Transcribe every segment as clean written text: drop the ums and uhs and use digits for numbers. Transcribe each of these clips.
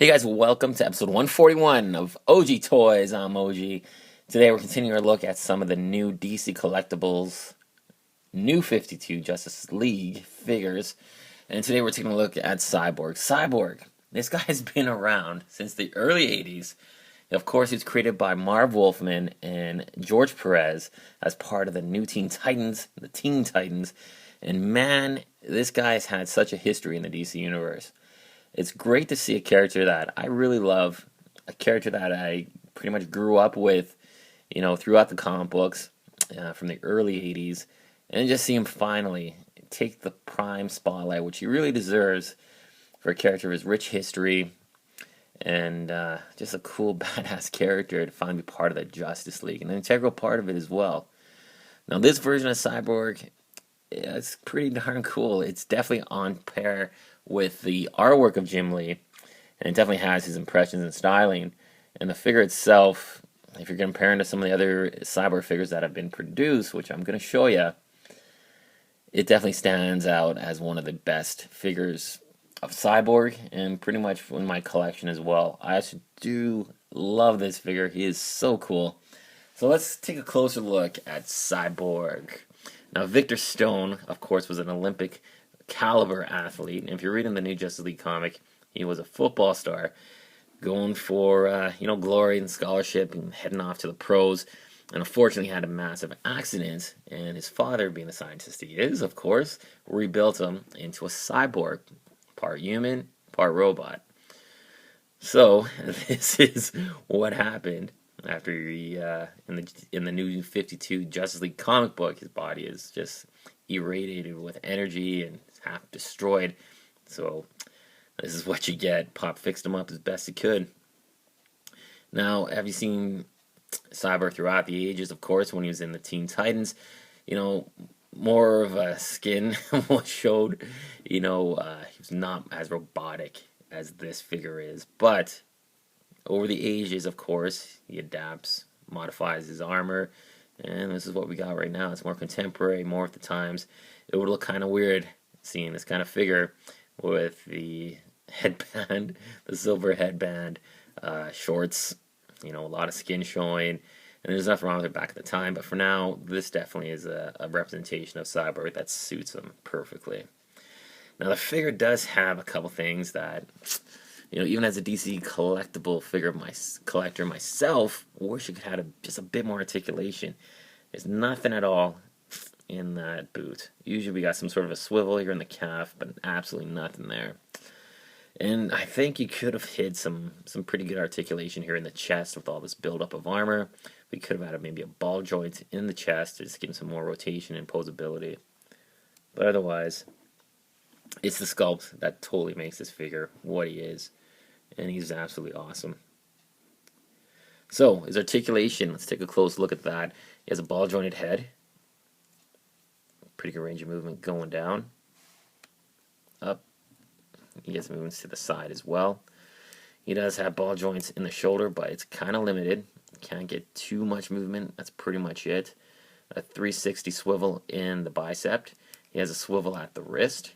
Hey guys, welcome to episode 141 of OG Toys. I'm OG. Today we're continuing our look at some of the new DC Collectibles, new 52 Justice League figures. And today we're taking a look at Cyborg. Cyborg, this guy's been around since the early 80s. Of course, he's created by Marv Wolfman and George Perez as part of the new Teen Titans, the Teen Titans. And man, this guy's had such a history in the DC universe. It's great to see a character that I really love, a character that I pretty much grew up with, throughout the comic books from the early 80s, and just see him finally take the prime spotlight, which he really deserves for a character of his rich history and just a cool, badass character to finally be part of the Justice League, and an integral part of it as well. Now, this version of Cyborg, it's pretty darn cool. It's definitely on par with the artwork of Jim Lee, and it definitely has his impressions and styling. And the figure itself, if you're comparing to some of the other Cyborg figures that have been produced, which I'm going to show you, it definitely stands out as one of the best figures of Cyborg, and pretty much in my collection as well. I actually do love this figure. He is so cool. So let's take a closer look at Cyborg. Now, Victor Stone, of course, was an Olympic caliber athlete. And if you're reading the new Justice League comic, he was a football star going for, glory and scholarship and heading off to the pros. And unfortunately had a massive accident. And his father, being the scientist he is, of course, rebuilt him into a cyborg. Part human, part robot. So, this is what happened after he, in the new 52 Justice League comic book, his body is just irradiated with energy and half destroyed. So this is what you get. Pop fixed him up as best he could. Now, have you seen Cyborg throughout the ages? Of course, when he was in the Teen Titans, more of a skin was showed. He was not as robotic as this figure is, but over the ages, of course, he adapts, modifies his armor, and this is what we got right now. It's more contemporary, more at the times. It would look kind of weird seeing this kind of figure with the headband, the silver headband, shorts, a lot of skin showing, and there's nothing wrong with it back at the time, but for now, this definitely is a representation of Cyborg that suits him perfectly. Now, the figure does have a couple things that, even as a DC collectible figure collector myself, I wish it had just a bit more articulation. There's nothing at all in that boot. Usually we got some sort of a swivel here in the calf, but absolutely nothing there. And I think you could have hid some pretty good articulation here in the chest with all this buildup of armor. We could have had maybe a ball joint in the chest to just give him some more rotation and posability. But otherwise, it's the sculpt that totally makes this figure what he is. And he's absolutely awesome. So, his articulation, let's take a close look at that. He has a ball jointed head. Pretty good range of movement going down. Up. He gets movements to the side as well. He does have ball joints in the shoulder, but it's kind of limited. Can't get too much movement. That's pretty much it. A 360 swivel in the bicep. He has a swivel at the wrist.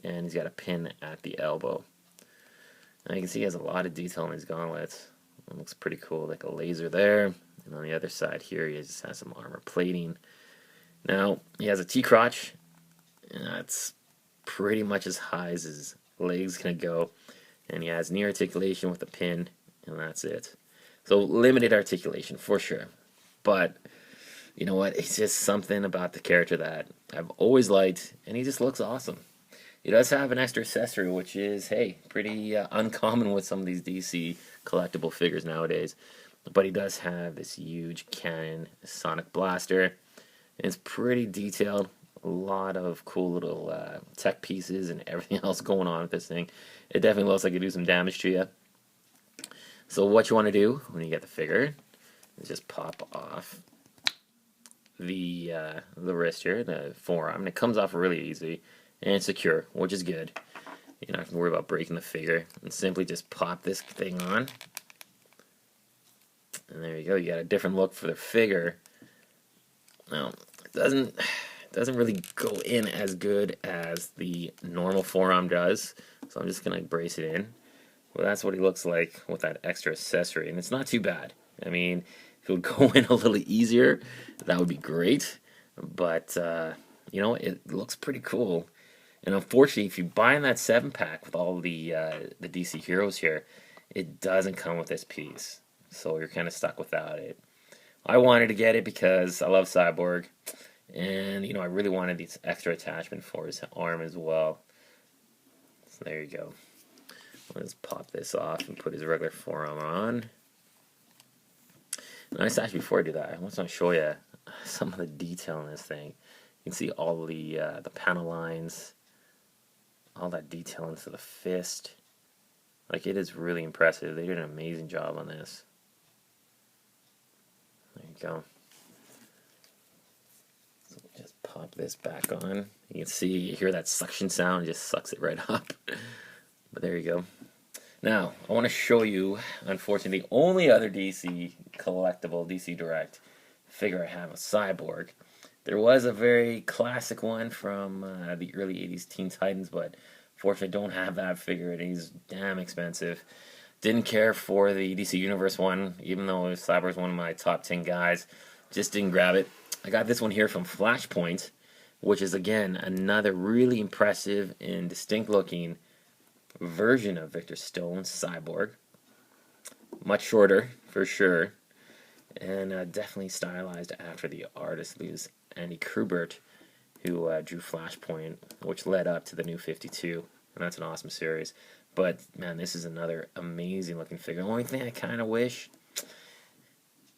And he's got a pin at the elbow. Now you can see he has a lot of detail in his gauntlets. It looks pretty cool, like a laser there. And on the other side here, he just has some armor plating. Now, he has a T-crotch, and that's pretty much as high as his legs can go. And he has knee articulation with a pin, and that's it. So, limited articulation, for sure. But, you know what? It's just something about the character that I've always liked, and he just looks awesome. He does have an extra accessory, which is, pretty uncommon with some of these DC collectible figures nowadays. But he does have this huge cannon sonic blaster. It's pretty detailed. A lot of cool little tech pieces and everything else going on with this thing. It definitely looks like it do some damage to you. So what you want to do when you get the figure is just pop off the wrist here, the forearm. And it comes off really easy. And secure, which is good. You're not going to worry about breaking the figure. And simply just pop this thing on. And there you go. You got a different look for the figure. Now, it doesn't really go in as good as the normal forearm does. So I'm just going to brace it in. Well, that's what he looks like with that extra accessory, and it's not too bad. I mean, if it would go in a little easier, that would be great. But you know, it looks pretty cool. And unfortunately, if you buy in that 7 pack with all the DC heroes here, it doesn't come with this piece, so you're kind of stuck without it. I wanted to get it because I love Cyborg, and you know, I really wanted this extra attachment for his arm as well. So there you go. Let's pop this off and put his regular forearm on. Nice, actually, before I do that, I want to show you some of the detail in this thing. You can see all the panel lines, all that detail into the fist. Like, it is really impressive. They did an amazing job on this. There you go. So we'll just pop this back on. You can see, you hear that suction sound, it just sucks it right up. But there you go. Now, I want to show you, unfortunately, the only other DC collectible, DC Direct figure I have, a Cyborg. There was a very classic one from the early 80s Teen Titans, but fortunately I don't have that figure, and he's damn expensive. Didn't care for the DC Universe one, even though Cyborg's one of my top 10 guys. Just didn't grab it. I got this one here from Flashpoint, which is, again, another really impressive and distinct looking version of Victor Stone's Cyborg. Much shorter, for sure, and definitely stylized after the artist, who's Andy Kubert, who drew Flashpoint, which led up to the New 52, and that's an awesome series. But man, this is another amazing looking figure. The only thing I kind of wish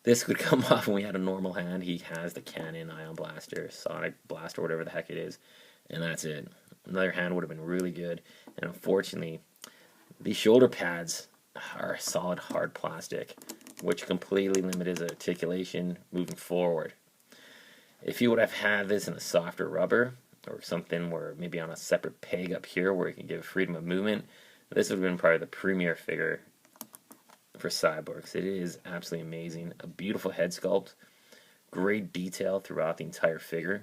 this could come off when we had a normal hand. He has the Cannon Ion Blaster, Sonic Blaster, whatever the heck it is, and that's it. Another hand would have been really good, and unfortunately, these shoulder pads are solid hard plastic, which completely limited his articulation moving forward. If you would have had this in a softer rubber, or something where maybe on a separate peg up here where you can give freedom of movement, this would have been probably the premier figure for Cyborg. It is absolutely amazing. A beautiful head sculpt, great detail throughout the entire figure.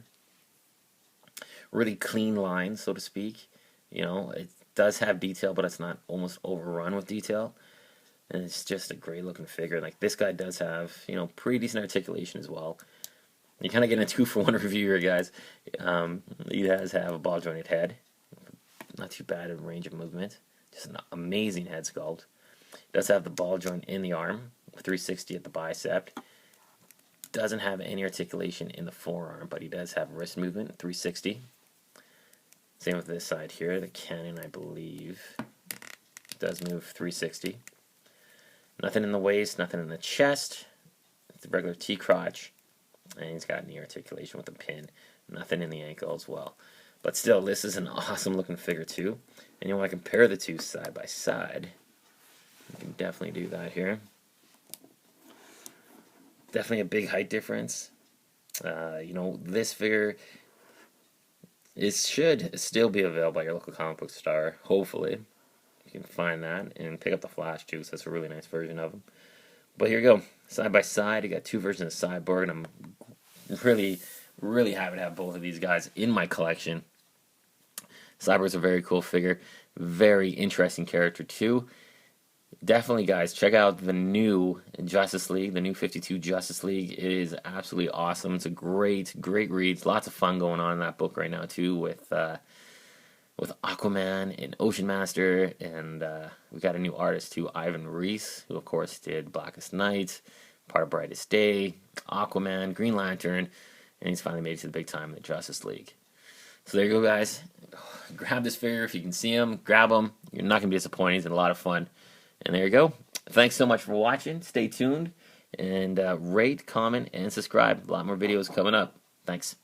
Really clean lines, so to speak. You know, it does have detail, but it's not almost overrun with detail. And it's just a great looking figure. Like, this guy does have, you know, pretty decent articulation as well. You kind of get a 2-for-1 review here, guys. He does have a ball jointed head. Not too bad in range of movement. Just an amazing head sculpt. Does have the ball joint in the arm, 360 at the bicep. Doesn't have any articulation in the forearm, but he does have wrist movement, 360. Same with this side here. The Cannon, I believe, does move 360. Nothing in the waist, nothing in the chest. It's a regular T-crotch. And he's got knee articulation with a pin. Nothing in the ankle as well. But still, this is an awesome looking figure too. And you want to compare the two side by side. You can definitely do that here. Definitely a big height difference. You know, this figure should still be available at your local comic book store. Hopefully, you can find that and pick up the Flash too. So that's a really nice version of him. But here you go, side by side. You got two versions of Cyborg, and I'm really happy to have both of these guys in my collection. Cyborg's a very cool figure, very interesting character too. Definitely, guys, check out the new Justice League, the new 52 Justice League. It is absolutely awesome. It's a great read. Lots of fun going on in that book right now too, with Aquaman and Ocean Master, and we got a new artist too, Ivan Reis, who of course did Blackest Night, part of Brightest Day, Aquaman, Green Lantern, and he's finally made it to the big time in the Justice League. So there you go, guys. Grab this figure if you can see him. Grab him. You're not going to be disappointed. He's a lot of fun. And there you go. Thanks so much for watching. Stay tuned. And rate, comment, and subscribe. A lot more videos coming up. Thanks.